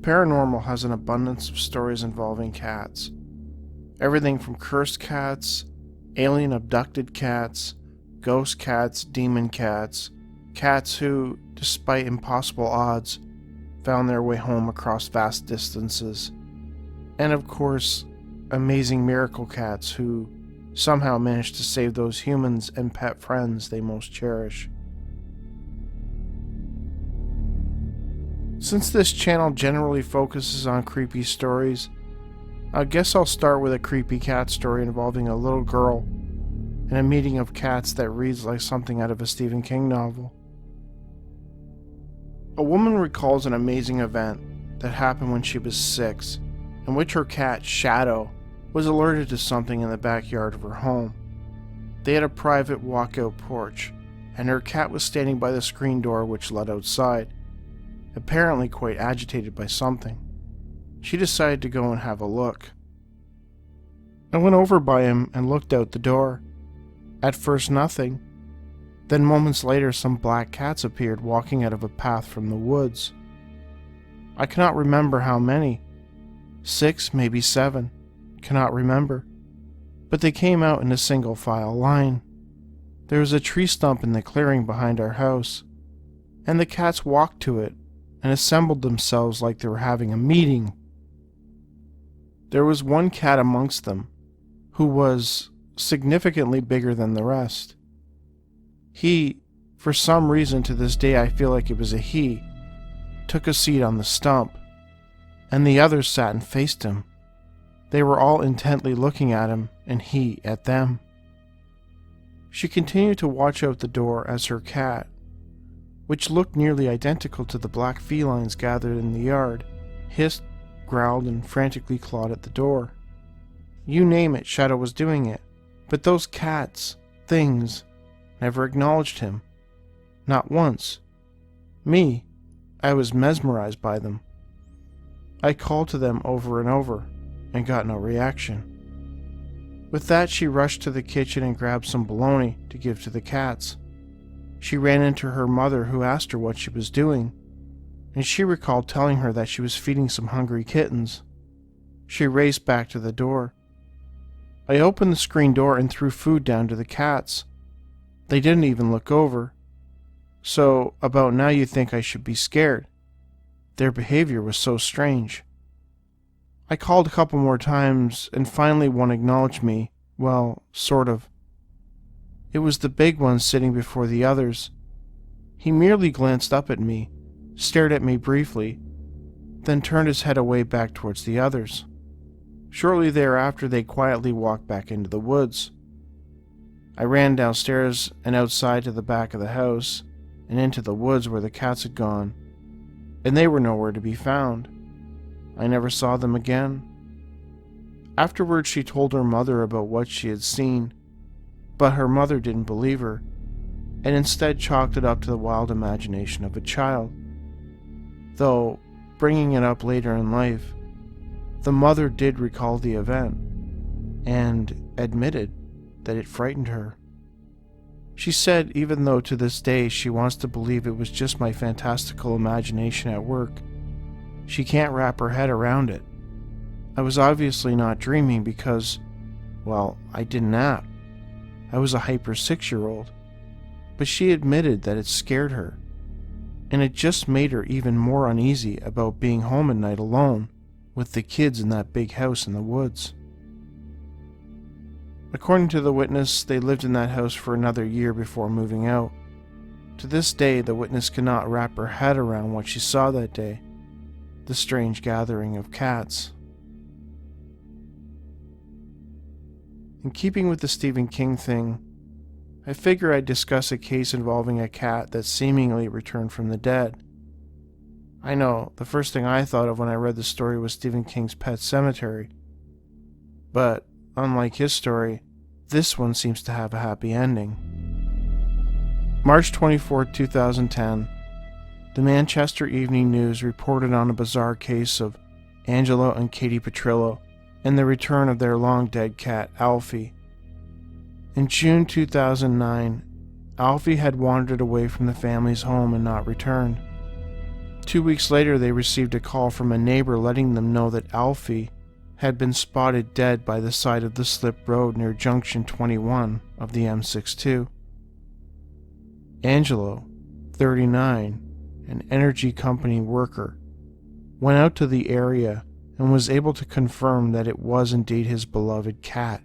paranormal has an abundance of stories involving cats. Everything from cursed cats, alien abducted cats, ghost cats, demon cats, cats who, despite impossible odds, found their way home across vast distances, and of course, amazing miracle cats who somehow managed to save those humans and pet friends they most cherish. Since this channel generally focuses on creepy stories, I guess I'll start with a creepy cat story involving a little girl and a meeting of cats that reads like something out of a Stephen King novel. A woman recalls an amazing event that happened when she was 6, in which her cat, Shadow, was alerted to something in the backyard of her home. They had a private walkout porch, and her cat was standing by the screen door which led outside, apparently quite agitated by something. She decided to go and have a look. I went over by him and looked out the door. At first nothing. Then moments later some black cats appeared walking out of a path from the woods. I cannot remember how many. 6, maybe 7. Cannot remember. But they came out in a single file line. There was a tree stump in the clearing behind our house, and the cats walked to it and assembled themselves like they were having a meeting. There was one cat amongst them who was significantly bigger than the rest. He, for some reason to this day I feel like it was a he, took a seat on the stump, and the others sat and faced him. They were all intently looking at him, and he at them. She continued to watch out the door as her cat, which looked nearly identical to the black felines gathered in the yard, hissed, growled, and frantically clawed at the door. You name it, Shadow was doing it, but those cats, things, never acknowledged him. Not once. Me, I was mesmerized by them. I called to them over and over, and got no reaction. With that, she rushed to the kitchen and grabbed some bologna to give to the cats. She ran into her mother, who asked her what she was doing, and she recalled telling her that she was feeding some hungry kittens. She raced back to the door. I opened the screen door and threw food down to the cats. They didn't even look over. So, about now you think I should be scared. Their behavior was so strange. I called a couple more times, and finally one acknowledged me. Well, sort of. It was the big one sitting before the others. He merely glanced up at me, stared at me briefly, then turned his head away back towards the others. Shortly thereafter, they quietly walked back into the woods. I ran downstairs and outside to the back of the house and into the woods where the cats had gone, and they were nowhere to be found. I never saw them again. Afterwards, she told her mother about what she had seen, but her mother didn't believe her, and instead chalked it up to the wild imagination of a child. Though, bringing it up later in life, the mother did recall the event, and admitted that it frightened her. She said even though to this day she wants to believe it was just my fantastical imagination at work, she can't wrap her head around it. I was obviously not dreaming because, well, I didn't nap. I was a hyper 6-year-old, but she admitted that it scared her, and it just made her even more uneasy about being home at night alone with the kids in that big house in the woods. According to the witness, they lived in that house for another year before moving out. To this day, the witness cannot wrap her head around what she saw that day, the strange gathering of cats. In keeping with the Stephen King thing, I figure I'd discuss a case involving a cat that seemingly returned from the dead. I know, the first thing I thought of when I read the story was Stephen King's Pet Sematary. But, unlike his story, this one seems to have a happy ending. March 24, 2010, the Manchester Evening News reported on a bizarre case of Angelo and Katie Petrillo and the return of their long-dead cat, Alfie. In June 2009, Alfie had wandered away from the family's home and not returned. 2 weeks later, they received a call from a neighbor letting them know that Alfie had been spotted dead by the side of the slip road near Junction 21 of the M62. Angelo, 39, an energy company worker, went out to the area and was able to confirm that it was indeed his beloved cat.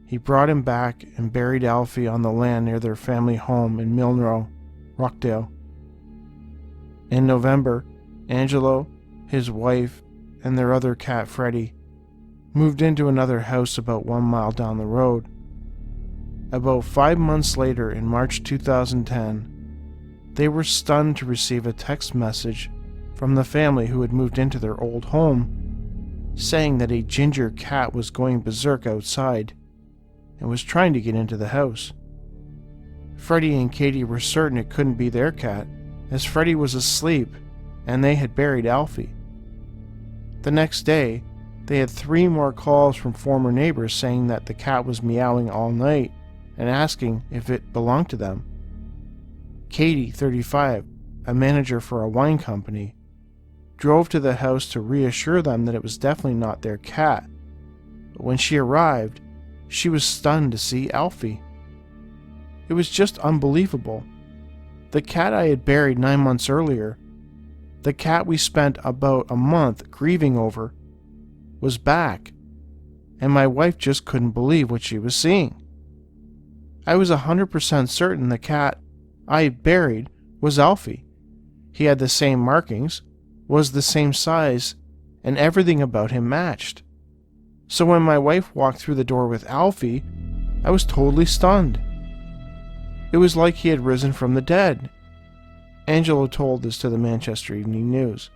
He brought him back and buried Alfie on the land near their family home in Milnrow, Rockdale. In November, Angelo, his wife, and their other cat, Freddie, moved into another house about 1 mile down the road. About 5 months later, in March 2010, they were stunned to receive a text message from the family who had moved into their old home, saying that a ginger cat was going berserk outside and was trying to get into the house. Freddie and Katie were certain it couldn't be their cat, as Freddie was asleep and they had buried Alfie. The next day, they had 3 more calls from former neighbors saying that the cat was meowing all night and asking if it belonged to them. Katie, 35, a manager for a wine company, drove to the house to reassure them that it was definitely not their cat. But when she arrived, she was stunned to see Alfie. It was just unbelievable. The cat I had buried 9 months earlier, the cat we spent about a month grieving over, was back, and my wife just couldn't believe what she was seeing. I was 100% certain the cat I had buried was Alfie. He had the same markings, was the same size, and everything about him matched. So when my wife walked through the door with Alfie, I was totally stunned. It was like he had risen from the dead. Angelo told this to the Manchester Evening News.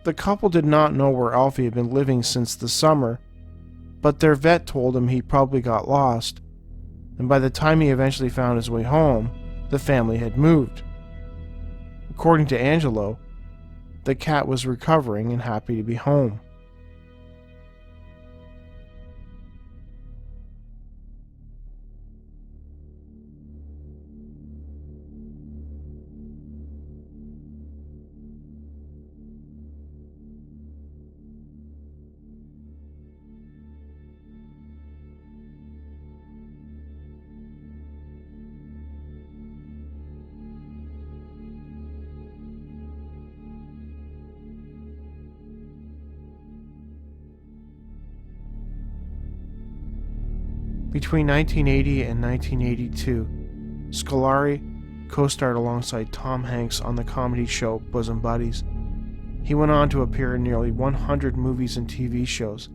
The couple did not know where Alfie had been living since the summer, but their vet told him he probably got lost, and by the time he eventually found his way home, the family had moved. According to Angelo, the cat was recovering and happy to be home. Between 1980 and 1982, Scolari co-starred alongside Tom Hanks on the comedy show Bosom Buddies. He went on to appear in nearly 100 movies and TV shows.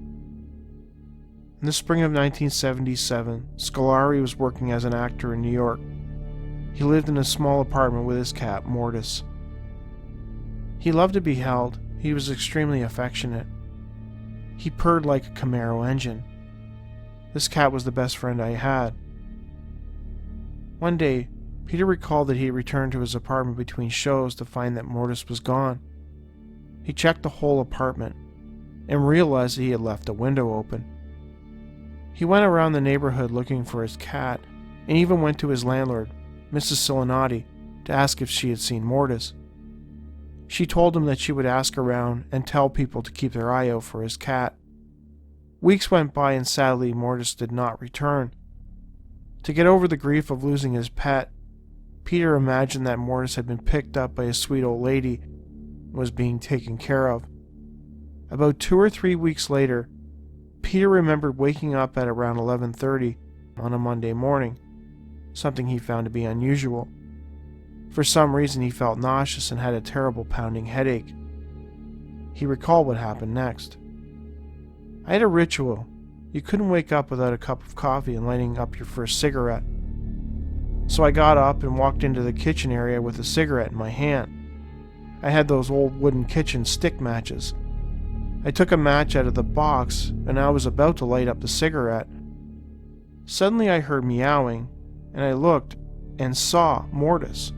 In the spring of 1977, Scolari was working as an actor in New York. He lived in a small apartment with his cat, Mortis. He loved to be held. He was extremely affectionate. He purred like a Camaro engine. This cat was the best friend I had. One day, Peter recalled that he had returned to his apartment between shows to find that Mortis was gone. He checked the whole apartment and realized that he had left a window open. He went around the neighborhood looking for his cat and even went to his landlord, Mrs. Silinati, to ask if she had seen Mortis. She told him that she would ask around and tell people to keep their eye out for his cat. Weeks went by and sadly Mortis did not return. To get over the grief of losing his pet, Peter imagined that Mortis had been picked up by a sweet old lady and was being taken care of. About 2 or 3 weeks later, Peter remembered waking up at around 11:30 on a Monday morning, something he found to be unusual. For some reason he felt nauseous and had a terrible pounding headache. He recalled what happened next. I had a ritual. You couldn't wake up without a cup of coffee and lighting up your first cigarette. So I got up and walked into the kitchen area with a cigarette in my hand. I had those old wooden kitchen stick matches. I took a match out of the box and I was about to light up the cigarette. Suddenly I heard meowing and I looked and saw Mortis.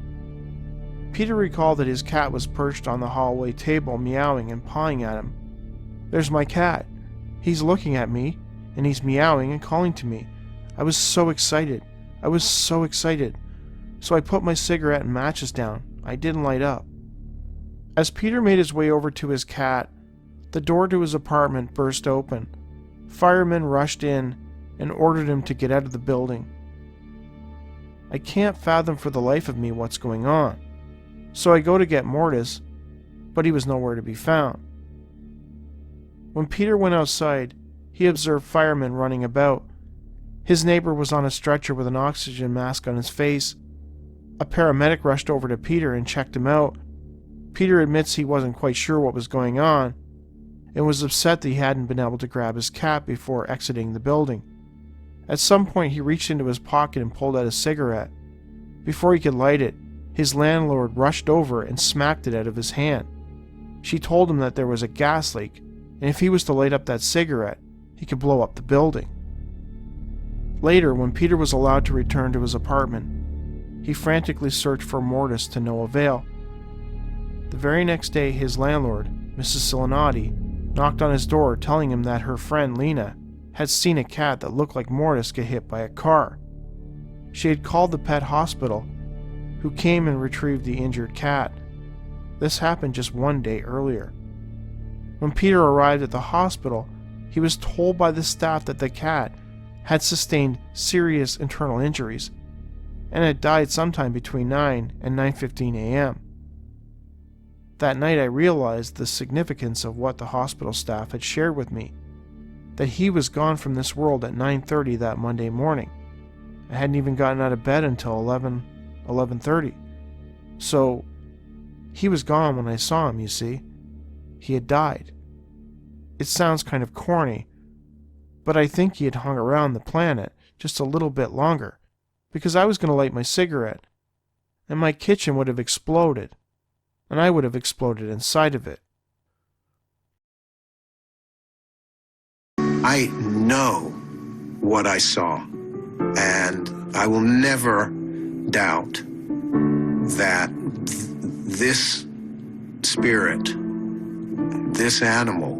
Peter recalled that his cat was perched on the hallway table meowing and pawing at him. There's my cat. He's looking at me, and he's meowing and calling to me. I was so excited. So I put my cigarette and matches down. I didn't light up. As Peter made his way over to his cat, the door to his apartment burst open. Firemen rushed in and ordered him to get out of the building. I can't fathom for the life of me what's going on, so I go to get Mortis, but he was nowhere to be found. When Peter went outside, he observed firemen running about. His neighbor was on a stretcher with an oxygen mask on his face. A paramedic rushed over to Peter and checked him out. Peter admits he wasn't quite sure what was going on and was upset that he hadn't been able to grab his cat before exiting the building. At some point, he reached into his pocket and pulled out a cigarette. Before he could light it, his landlord rushed over and smacked it out of his hand. She told him that there was a gas leak, and if he was to light up that cigarette, he could blow up the building. Later, when Peter was allowed to return to his apartment, he frantically searched for Mortis to no avail. The very next day, his landlord, Mrs. Scolari, knocked on his door telling him that her friend Lena had seen a cat that looked like Mortis get hit by a car. She had called the pet hospital, who came and retrieved the injured cat. This happened just one day earlier. When Peter arrived at the hospital, he was told by the staff that the cat had sustained serious internal injuries and had died sometime between 9 and 9:15 a.m. That night I realized the significance of what the hospital staff had shared with me, that he was gone from this world at 9:30 that Monday morning. I hadn't even gotten out of bed until 11:30. So he was gone when I saw him, you see. He had died. It sounds kind of corny, but I think he had hung around the planet just a little bit longer, because I was going to light my cigarette, and my kitchen would have exploded, and I would have exploded inside of it. I know what I saw, and I will never doubt that this spirit, this animal,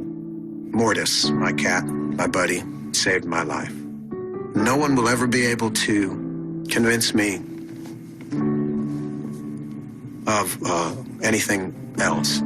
Mortis, my cat, my buddy, saved my life. No one will ever be able to convince me of anything else.